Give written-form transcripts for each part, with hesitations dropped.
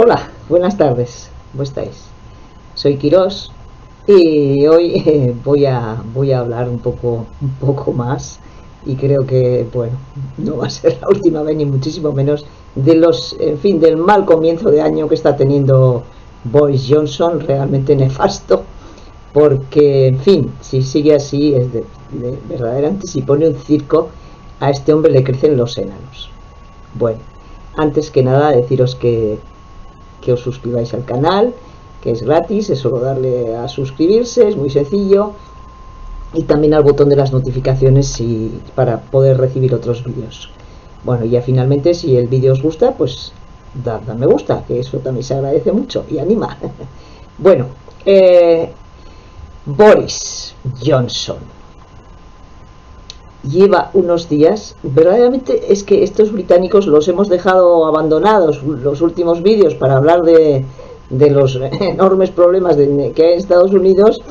Hola, buenas tardes, ¿cómo estáis? Soy Quirós y hoy voy a hablar un poco más, y creo que, bueno, no va a ser la última vez ni muchísimo menos, en fin, del mal comienzo de año que está teniendo Boris Johnson, realmente nefasto, porque, en fin, si sigue así es verdaderamente, si pone un circo, a este hombre le crecen los enanos. Bueno, antes que nada deciros que os suscribáis al canal, que es gratis, es solo darle a suscribirse, es muy sencillo, y también al botón de las notificaciones para poder recibir otros vídeos. Bueno, ya finalmente, si el vídeo os gusta, pues dad a me gusta, que eso también se agradece mucho y anima. Bueno, Boris Johnson lleva unos días, verdaderamente es que estos británicos los hemos dejado abandonados los últimos vídeos para hablar de los enormes problemas que hay en Estados Unidos,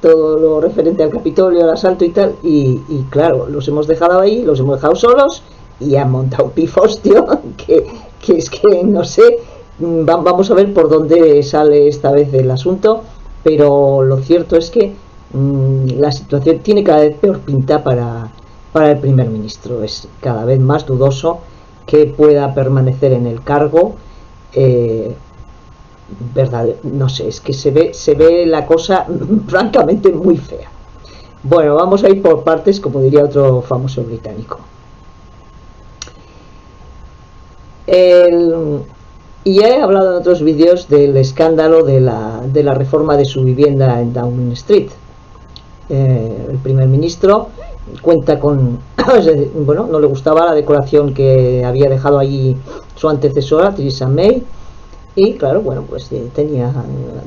todo lo referente al Capitolio, al asalto y tal, y claro, los hemos dejado ahí, los hemos dejado solos y han montado un pifostio que es que no sé, vamos a ver por dónde sale esta vez el asunto, pero lo cierto es que la situación tiene cada vez peor pinta para el primer ministro. Es cada vez más dudoso que pueda permanecer en el cargo. Verdad, no sé, es que se ve la cosa francamente muy fea. Bueno, vamos a ir por partes, como diría otro famoso británico. Y ya he hablado en otros vídeos del escándalo de la reforma de su vivienda en Downing Street. El primer ministro cuenta con bueno, no le gustaba la decoración que había dejado allí su antecesora Theresa May, y claro, bueno, pues tenía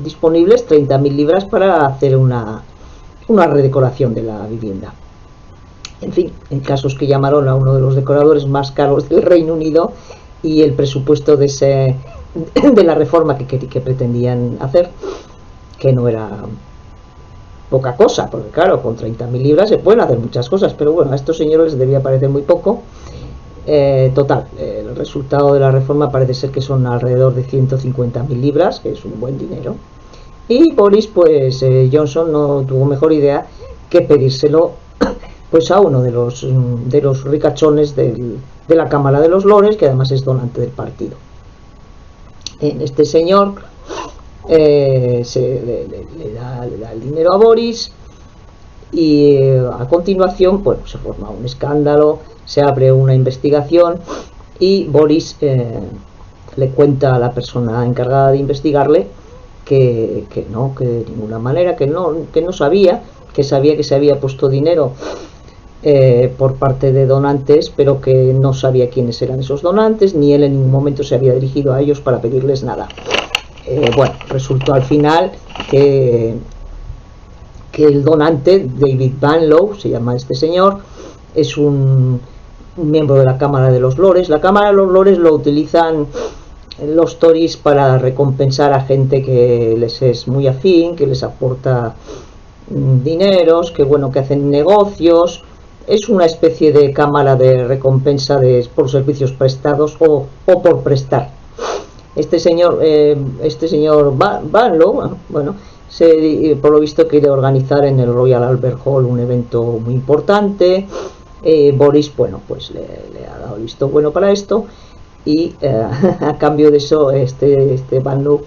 disponibles 30.000 libras para hacer una redecoración de la vivienda. En fin, en casos que llamaron a uno de los decoradores más caros del Reino Unido, y el presupuesto de la reforma que pretendían hacer, que no era poca cosa, porque claro, con 30.000 libras se pueden hacer muchas cosas, pero bueno, a estos señores les debía parecer muy poco. Total, el resultado de la reforma parece ser que son alrededor de 150.000 libras, que es un buen dinero, y Boris, pues Johnson no tuvo mejor idea que pedírselo pues a uno de los ricachones de la Cámara de los Lores, que además es donante del partido. Este señor le da el dinero a Boris, y a continuación pues se forma un escándalo, se abre una investigación, y Boris le cuenta a la persona encargada de investigarle que de ninguna manera, que no sabía, que se había puesto dinero por parte de donantes, pero que no sabía quiénes eran esos donantes, ni él en ningún momento se había dirigido a ellos para pedirles nada. Bueno, resultó al final que el donante, David Banlow, se llama este señor, es un miembro de la Cámara de los Lores. La Cámara de los Lores lo utilizan los Tories para recompensar a gente que les es muy afín, que les aporta dineros, que bueno, que hacen negocios. Es una especie de cámara de recompensa por servicios prestados o por prestar. Este señor Banlow, bueno, por lo visto quiere organizar en el Royal Albert Hall un evento muy importante. Boris, bueno, pues le ha dado el visto bueno para esto, y a cambio de eso este Banlow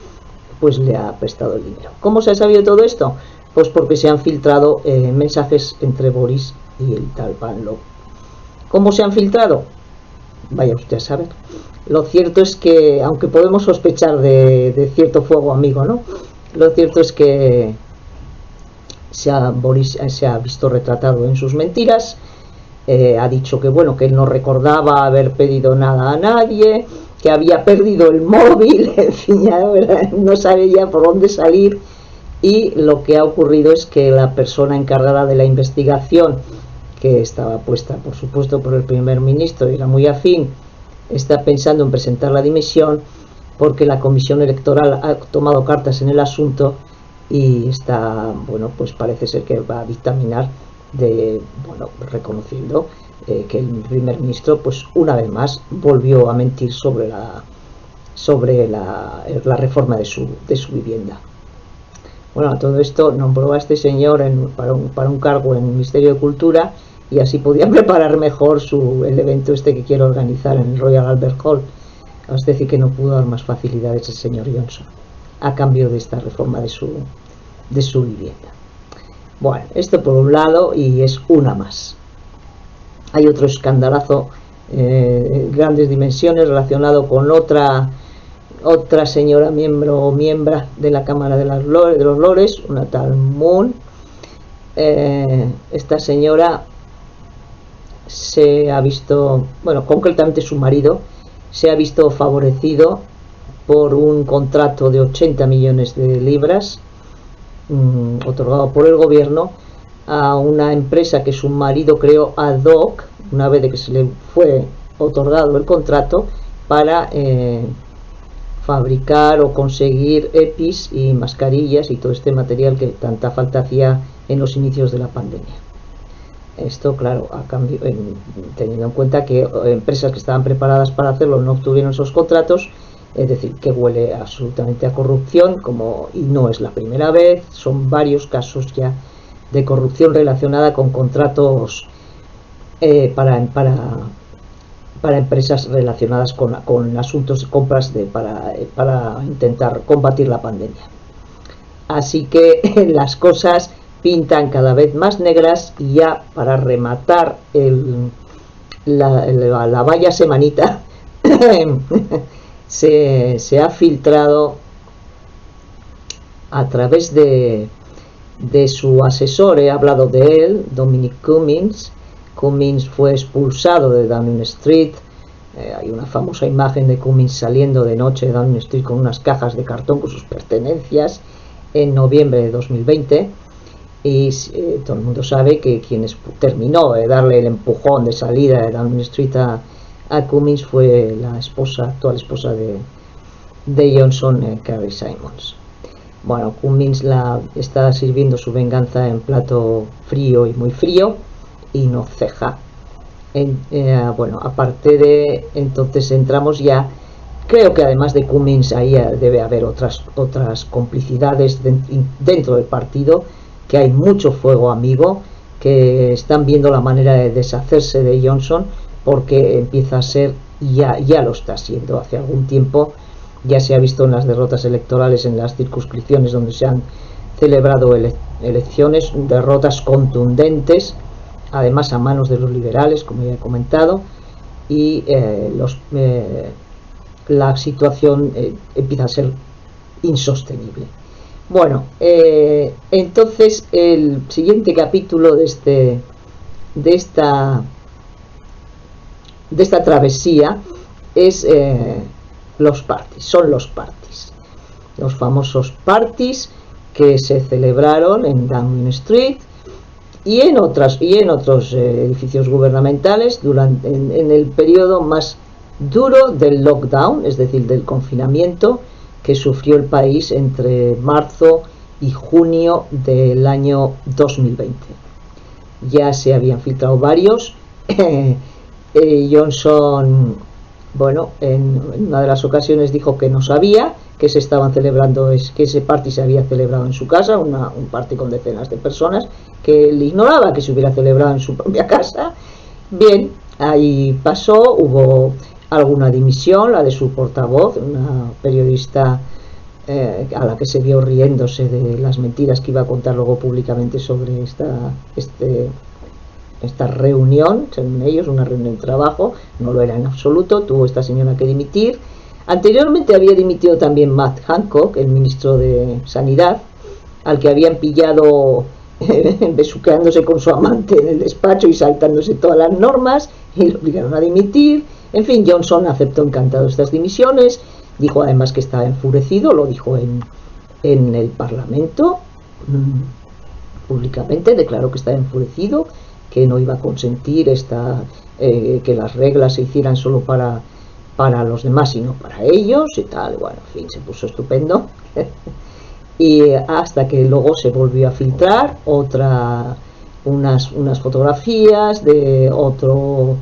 pues le ha prestado el dinero. ¿Cómo se ha sabido todo esto? Pues porque se han filtrado mensajes entre Boris y el tal Banlow. ¿Cómo se han filtrado? Vaya usted a saber. Lo cierto es que, aunque podemos sospechar de cierto fuego amigo, ¿no?, lo cierto es que Boris se ha visto retratado en sus mentiras. Ha dicho que bueno, que él no recordaba haber pedido nada a nadie, que había perdido el móvil, en fin, ya, no sabe ya por dónde salir. Y lo que ha ocurrido es que la persona encargada de la investigación, que estaba puesta por supuesto por el primer ministro y era muy afín, está pensando en presentar la dimisión, porque la comisión electoral ha tomado cartas en el asunto y está, bueno, pues parece ser que va a dictaminar reconociendo que el primer ministro pues una vez más volvió a mentir sobre sobre la reforma de su vivienda. Bueno, a todo esto nombró a este señor para un cargo en el Ministerio de Cultura, y así podía preparar mejor el evento este que quiere organizar en el Royal Albert Hall. Es decir, que no pudo dar más facilidades el señor Johnson a cambio de esta reforma de su vivienda. Bueno, esto por un lado, y es una más. Hay otro escandalazo de grandes dimensiones relacionado con otra señora miembro de la Cámara de los Lores, una tal Moon. Esta señora se ha visto, bueno, concretamente su marido, se ha visto favorecido por un contrato de 80 millones de libras otorgado por el gobierno a una empresa que su marido creó ad hoc, una vez de que se le fue otorgado el contrato, para fabricar o conseguir EPIs y mascarillas y todo este material que tanta falta hacía en los inicios de la pandemia. Esto, claro, a cambio, teniendo en cuenta que empresas que estaban preparadas para hacerlo no obtuvieron esos contratos, es decir, que huele absolutamente a corrupción, y no es la primera vez, son varios casos ya de corrupción relacionada con contratos para empresas relacionadas con asuntos de compras para intentar combatir la pandemia. Así que las cosas pintan cada vez más negras, y ya para rematar la vaya semanita se ha filtrado a través de su asesor, he hablado de él, Dominic Cummings. Cummings fue expulsado de Downing Street. Hay una famosa imagen de Cummings saliendo de noche de Downing Street con unas cajas de cartón con sus pertenencias en noviembre de 2020, y todo el mundo sabe que quien terminó de darle el empujón de salida de Downing Street a Cummings fue la actual esposa de Johnson, Carrie Simons. Bueno, Cummings está sirviendo su venganza en plato frío y muy frío, y no ceja. Bueno, aparte de, entonces entramos ya, creo que además de Cummings ahí debe haber otras complicidades dentro del partido, que hay mucho fuego amigo, que están viendo la manera de deshacerse de Johnson, porque empieza a ser, ya lo está siendo hace algún tiempo. Ya se ha visto en las derrotas electorales en las circunscripciones donde se han celebrado elecciones, derrotas contundentes, además a manos de los liberales, como ya he comentado, y la situación empieza a ser insostenible. Bueno, entonces el siguiente capítulo de esta travesía es los parties, los famosos parties que se celebraron en Downing Street y en otros edificios gubernamentales en el periodo más duro del lockdown, es decir, del confinamiento que sufrió el país entre marzo y junio del año 2020. Ya se habían filtrado varios. Johnson, bueno, en una de las ocasiones dijo que no sabía que se estaban celebrando, que ese party se había celebrado en su casa, un party con decenas de personas, que él ignoraba que se hubiera celebrado en su propia casa. Bien, ahí pasó, hubo alguna dimisión, la de su portavoz, una periodista a la que se vio riéndose de las mentiras que iba a contar luego públicamente sobre esta reunión, según ellos, una reunión de trabajo. No lo era en absoluto, tuvo esta señora que dimitir. Anteriormente había dimitido también Matt Hancock, el ministro de Sanidad, al que habían pillado besuqueándose con su amante en el despacho y saltándose todas las normas, y lo obligaron a dimitir. En fin, Johnson aceptó encantado estas dimisiones, dijo además que estaba enfurecido, lo dijo en el Parlamento, públicamente declaró que estaba enfurecido, que no iba a consentir que las reglas se hicieran solo para los demás, sino para ellos y tal. Bueno, en fin, se puso estupendo. Y hasta que luego se volvió a filtrar unas fotografías de otro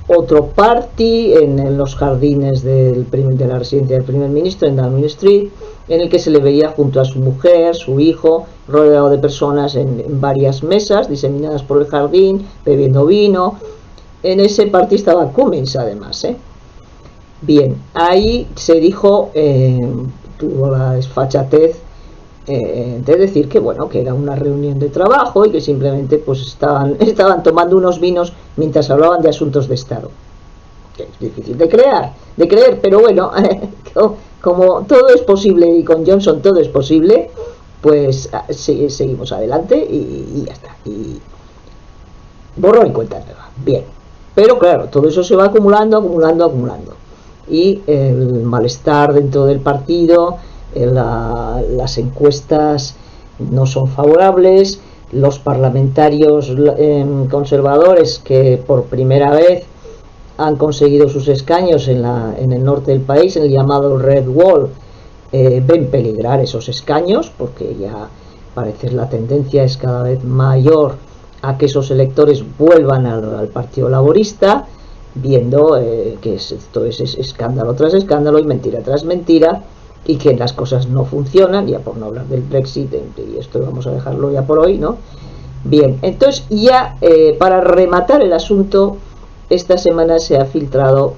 otro party en los jardines de la residencia del primer ministro en Downing Street, en el que se le veía junto a su mujer, su hijo, rodeado de personas en varias mesas diseminadas por el jardín, bebiendo vino. En ese party estaba Cummings, además, Bien, ahí se dijo, tuvo la desfachatez de decir que bueno, que era una reunión de trabajo y que simplemente pues estaban tomando unos vinos mientras hablaban de asuntos de Estado. Que es difícil de creer, pero bueno, como todo es posible y con Johnson todo es posible, pues seguimos adelante y ya está. Y borrón y cuenta nueva. Bien, pero claro, todo eso se va acumulando. Y el malestar dentro del partido, las encuestas no son favorables, los parlamentarios conservadores que por primera vez han conseguido sus escaños en el norte del país, en el llamado Red Wall, ven peligrar esos escaños, porque ya parece la tendencia es cada vez mayor a que esos electores vuelvan al Partido Laborista, viendo que esto es escándalo tras escándalo y mentira tras mentira, y que las cosas no funcionan, ya por no hablar del Brexit, y esto vamos a dejarlo ya por hoy, ¿no? Bien, entonces ya para rematar el asunto, esta semana se ha filtrado,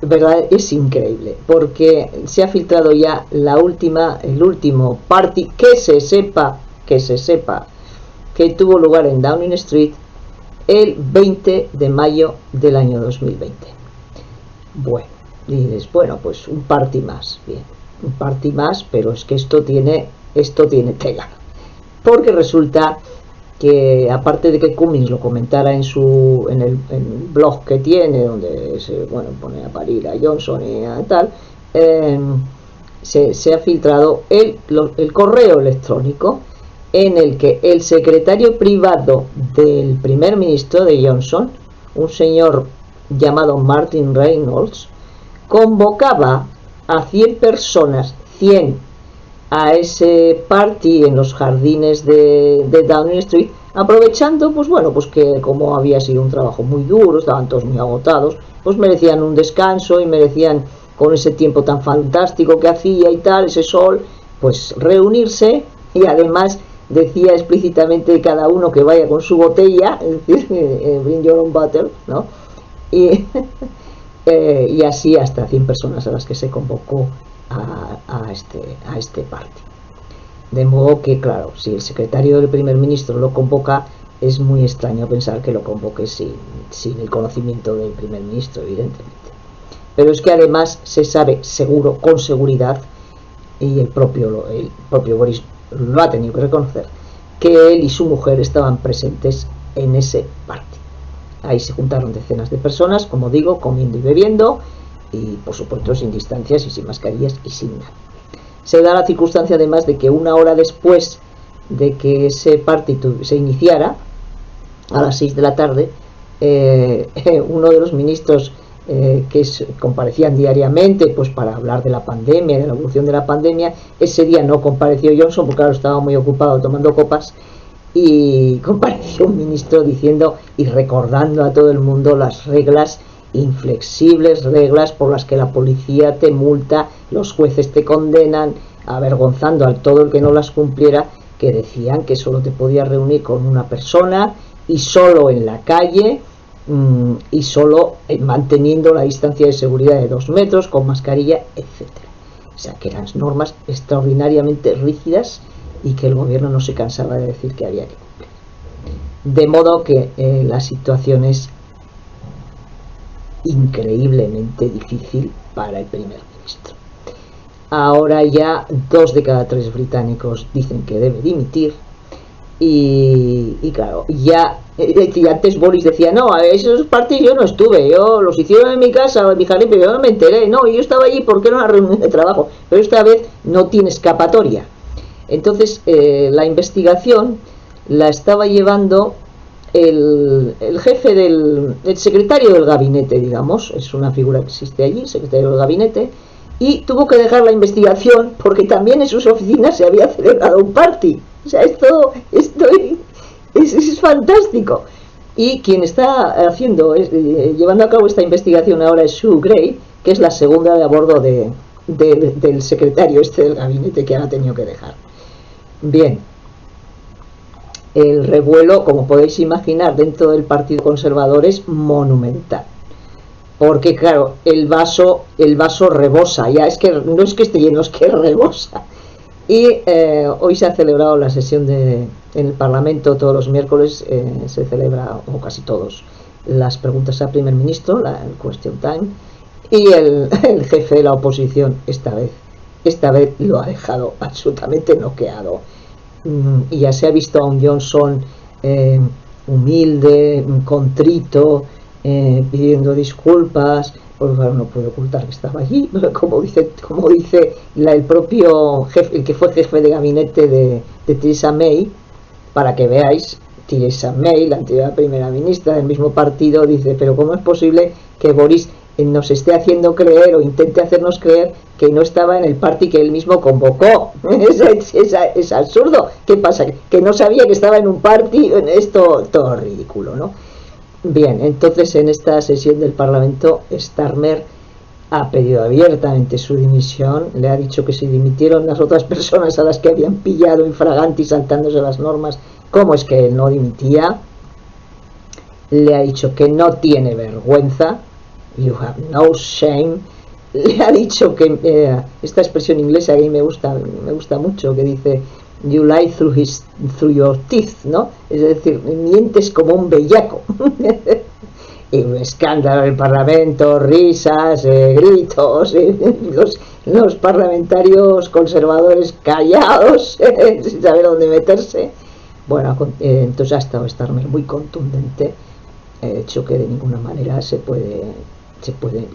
verdad, es increíble, porque se ha filtrado ya el último party que se sepa que tuvo lugar en Downing Street el 20 de mayo del año 2020. Bueno, dices, bueno, pues un party más, bien, un party más, pero es que esto tiene tela, porque resulta que aparte de que Cummings lo comentara en el blog que tiene, donde se pone a parir a Johnson y a tal, se ha filtrado el correo electrónico en el que el secretario privado del primer ministro de Johnson, un señor llamado Martin Reynolds, convocaba a 100 personas, 100, a ese party en los jardines de Downing Street, aprovechando pues que como había sido un trabajo muy duro, estaban todos muy agotados, pues merecían un descanso y merecían, con ese tiempo tan fantástico que hacía y tal, ese sol, pues reunirse. Y además decía explícitamente cada uno que vaya con su botella, es decir, bring your own bottle, ¿no? Y así hasta 100 personas a las que se convocó a este party. De modo que, claro, si el secretario del primer ministro lo convoca, es muy extraño pensar que lo convoque sin el conocimiento del primer ministro, evidentemente. Pero es que además se sabe seguro, con seguridad, y el propio Boris lo ha tenido que reconocer, que él y su mujer estaban presentes en ese party. Ahí se juntaron decenas de personas, como digo, comiendo y bebiendo, y por supuesto sin distancias y sin mascarillas y sin nada. Se da la circunstancia además de que una hora después de que ese party se iniciara, a las 6 de la tarde, uno de los ministros que comparecían diariamente pues para hablar de la pandemia, de la evolución de la pandemia, ese día no compareció Johnson porque claro, estaba muy ocupado tomando copas, y compareció un ministro diciendo y recordando a todo el mundo las reglas, inflexibles reglas por las que la policía te multa, los jueces te condenan, avergonzando a todo el que no las cumpliera, que decían que solo te podías reunir con una persona y solo en la calle, y solo manteniendo la distancia de seguridad de 2 metros, con mascarilla, etcétera. O sea, que eran normas extraordinariamente rígidas y que el gobierno no se cansaba de decir que había que cumplir. De modo que la situación es increíblemente difícil para el primer ministro. Ahora ya 2 de cada 3 británicos dicen que debe dimitir, y claro, ya antes Boris decía, no, a esos partidos yo no estuve, yo los hicieron en mi casa, en mi jardín, pero yo no me enteré, no, yo estaba allí porque era una reunión de trabajo, pero esta vez no tiene escapatoria. Entonces la investigación la estaba llevando el jefe el secretario del gabinete, digamos, es una figura que existe allí, el secretario del gabinete, y tuvo que dejar la investigación porque también en sus oficinas se había celebrado un party. O sea, esto Es fantástico. Y quien está llevando a cabo esta investigación ahora es Sue Gray, que es la segunda de a bordo del secretario del gabinete, que ahora ha tenido que dejar. Bien, el revuelo, como podéis imaginar, dentro del Partido Conservador es monumental. Porque claro, el vaso rebosa, ya es que no es que esté lleno, es que rebosa. Y hoy se ha celebrado la sesión en el Parlamento, todos los miércoles se celebra, o casi todos, las preguntas al primer ministro, el question time, y el jefe de la oposición esta vez lo ha dejado absolutamente noqueado. Y ya se ha visto a un Johnson humilde, contrito, pidiendo disculpas, porque claro, no puede ocultar que estaba allí, como dice el propio jefe, el que fue jefe de gabinete de Theresa May, para que veáis. Theresa May, la antigua primera ministra del mismo partido, dice: pero ¿cómo es posible que Boris nos esté haciendo creer o intente hacernos creer que no estaba en el party que él mismo convocó? Es absurdo. ¿Qué pasa? ¿Que no sabía que estaba en un party? Esto todo ridículo, ¿no? Bien, entonces en esta sesión del Parlamento, Starmer ha pedido abiertamente su dimisión. Le ha dicho que si dimitieron las otras personas a las que habían pillado infraganti saltándose las normas, ¿cómo es que él no dimitía? Le ha dicho que no tiene vergüenza. You have no shame. Le ha dicho que esta expresión inglesa que a mí me gusta mucho, que dice you lie through your teeth, ¿no? Es decir, mientes como un bellaco. Y un escándalo en el Parlamento, risas, gritos, los parlamentarios conservadores callados, sin saber dónde meterse. Bueno, entonces ha estado Starmer muy contundente, hecho que de ninguna manera se puede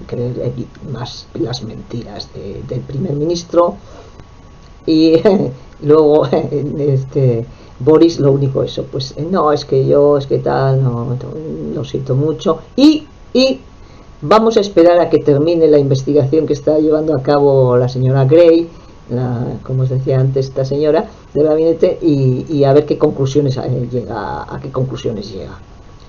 creer más las mentiras del primer ministro. Y luego Boris, lo único eso, pues no, es que tal, no, lo siento mucho, y vamos a esperar a que termine la investigación que está llevando a cabo la señora Gray, como os decía antes, esta señora del gabinete, y a ver qué conclusiones llega.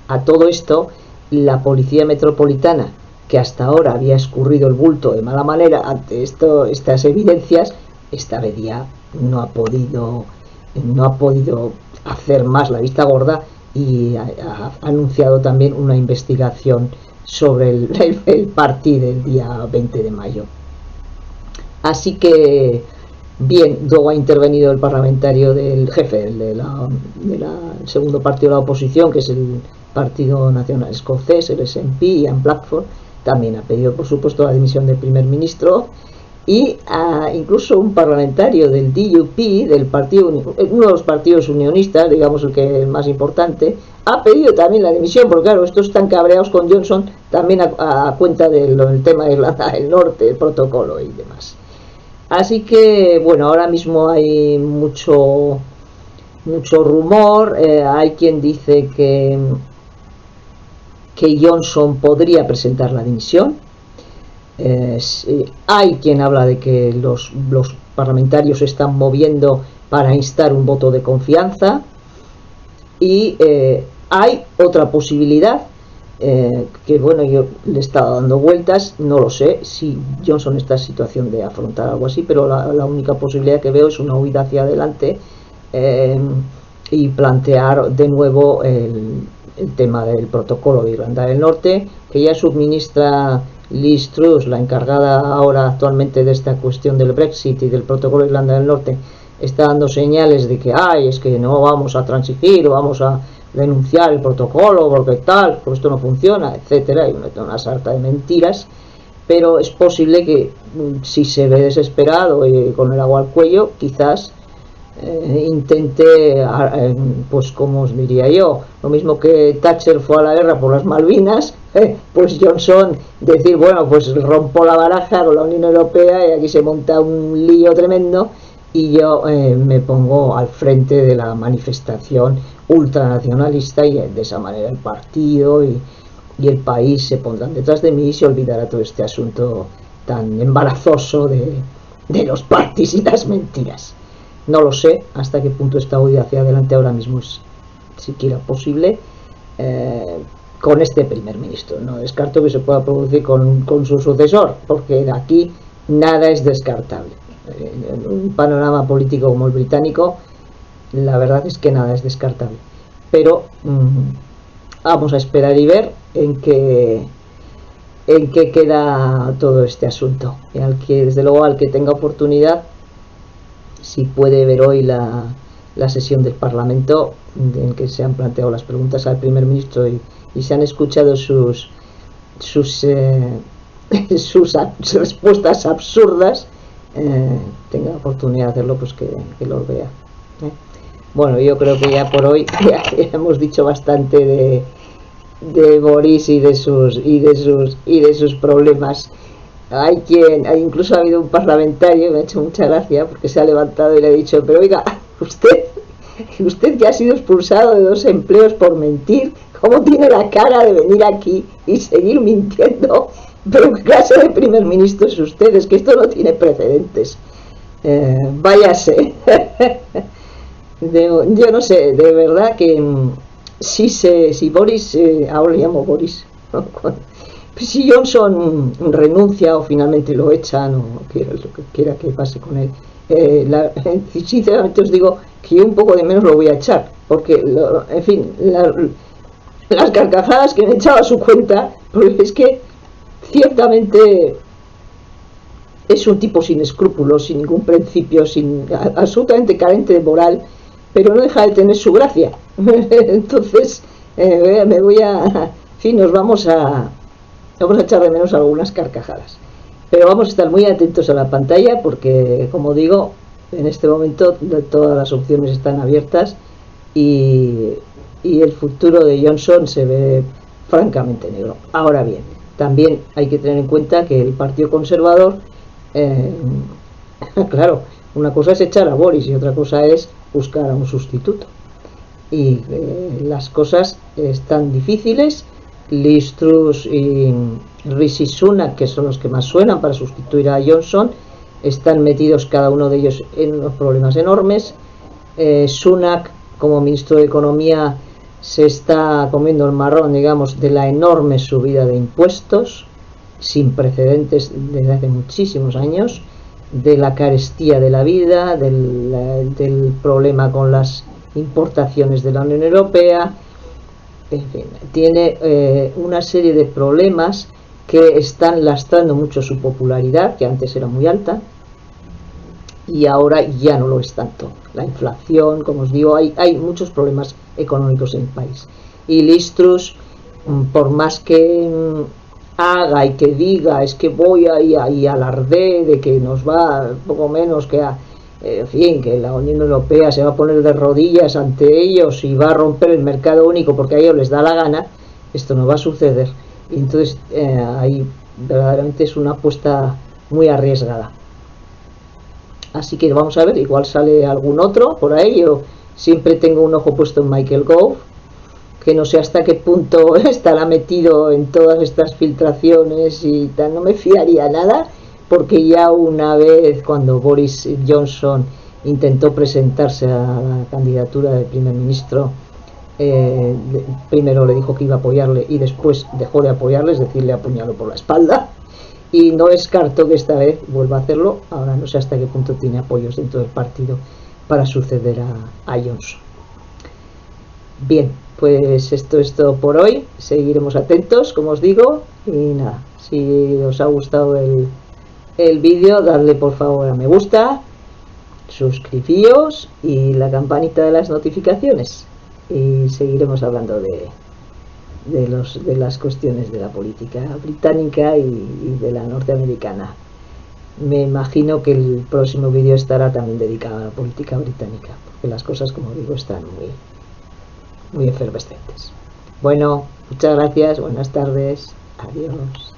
A todo esto, la Policía Metropolitana, que hasta ahora había escurrido el bulto de mala manera ante estas evidencias, esta vez ya no ha podido hacer más la vista gorda, y ha anunciado también una investigación sobre el party del día 20 de mayo. Así que, bien, luego ha intervenido el parlamentario del jefe del segundo partido de la oposición, que es el Partido Nacional Escocés, el SNP, Ian Blackford. También ha pedido, por supuesto, la dimisión del primer ministro. Y incluso un parlamentario del DUP, uno de los partidos unionistas, digamos el más importante, ha pedido también la dimisión, porque claro, estos están cabreados con Johnson también a cuenta del tema de Irlanda del Norte, el protocolo y demás. Así que, bueno, ahora mismo hay mucho rumor. Hay quien dice que Johnson podría presentar la dimisión. Hay quien habla de que los parlamentarios se están moviendo para instar un voto de confianza, y hay otra posibilidad que, bueno, yo le he estado dando vueltas, no lo sé si Johnson está en situación de afrontar algo así, pero la única posibilidad que veo es una huida hacia adelante, y plantear de nuevo el tema del protocolo de Irlanda del Norte, que ya subministra Liz Truss, la encargada ahora actualmente de esta cuestión del Brexit y del protocolo de Irlanda del Norte. Está dando señales de que es que no vamos a transigir, vamos a denunciar el protocolo porque tal, pues esto no funciona, etcétera, y una sarta de mentiras. Pero es posible que, si se ve desesperado y con el agua al cuello, quizás intente, pues como os diría yo, lo mismo que Thatcher fue a la guerra por las Malvinas, pues Johnson decir, bueno, pues rompo la baraja con la Unión Europea y aquí se monta un lío tremendo, y yo me pongo al frente de la manifestación ultranacionalista, y de esa manera el partido y el país se pondrán detrás de mí y se olvidará todo este asunto tan embarazoso de los parties y las mentiras. No lo sé hasta qué punto esta huida hacia adelante ahora mismo es siquiera posible con este primer ministro. No descarto que se pueda producir con su sucesor, porque aquí nada es descartable. En un panorama político como el británico, la verdad es que nada es descartable. Pero vamos a esperar y ver en qué queda todo este asunto. Y desde luego, al que tenga oportunidad, si puede ver hoy la sesión del Parlamento en que se han planteado las preguntas al primer ministro y se han escuchado sus respuestas absurdas, tenga oportunidad de hacerlo, pues que lo vea. Bueno, yo creo que ya por hoy ya hemos dicho bastante de Boris y de sus problemas. Incluso ha habido un parlamentario, me ha hecho mucha gracia, porque se ha levantado y le ha dicho: pero oiga, usted que ha sido expulsado de 2 empleos por mentir, ¿cómo tiene la cara de venir aquí y seguir mintiendo? Pero ¿qué clase de primer ministro es usted? Es que esto no tiene precedentes. Váyase. Yo no sé, de verdad que si Boris, ahora le llamo Boris, ¿no? Si Johnson renuncia o finalmente lo echan, o lo que quiera que pase con él, sinceramente os digo que yo un poco de menos lo voy a echar, porque en fin, las carcajadas que me he echado a su cuenta, porque es que ciertamente es un tipo sin escrúpulos, sin ningún principio, absolutamente carente de moral, pero no deja de tener su gracia. Entonces me voy en fin, vamos a echar de menos algunas carcajadas, pero vamos a estar muy atentos a la pantalla, porque, como digo, en este momento todas las opciones están abiertas y el futuro de Johnson se ve francamente negro. Ahora bien, también hay que tener en cuenta que el Partido Conservador, claro, una cosa es echar a Boris y otra cosa es buscar a un sustituto, y las cosas están difíciles. Liz Truss y Rishi Sunak, que son los que más suenan para sustituir a Johnson, están metidos cada uno de ellos en unos problemas enormes. Sunak, como ministro de Economía, se está comiendo el marrón, digamos, de la enorme subida de impuestos sin precedentes desde hace muchísimos años, de la carestía de la vida, del problema con las importaciones de la Unión Europea. En fin, tiene una serie de problemas que están lastrando mucho su popularidad, que antes era muy alta y ahora ya no lo es tanto. La inflación, como os digo, hay muchos problemas económicos en el país. Y Liz Truss, por más que haga y que diga, es que voy y alardé de que nos va poco menos que en fin, que la Unión Europea se va a poner de rodillas ante ellos y va a romper el mercado único porque a ellos les da la gana, esto no va a suceder. Y entonces ahí verdaderamente es una apuesta muy arriesgada. Así que vamos a ver, igual sale algún otro por ahí. Yo siempre tengo un ojo puesto en Michael Gove, que no sé hasta qué punto estará metido en todas estas filtraciones y tal. No me fiaría nada, porque ya una vez, cuando Boris Johnson intentó presentarse a la candidatura de primer ministro, primero le dijo que iba a apoyarle y después dejó de apoyarle, es decir, le apuñaló por la espalda, y no descarto que esta vez vuelva a hacerlo. Ahora no sé hasta qué punto tiene apoyos dentro del partido para suceder a Johnson. Bien, pues esto es todo por hoy. Seguiremos atentos, como os digo, y nada, si os ha gustado el vídeo, darle por favor a me gusta, suscribíos y la campanita de las notificaciones, y seguiremos hablando de las cuestiones de la política británica y de la norteamericana. Me imagino que el próximo vídeo estará también dedicado a la política británica, porque las cosas, como digo, están muy efervescentes. Bueno, muchas gracias, buenas tardes, adiós.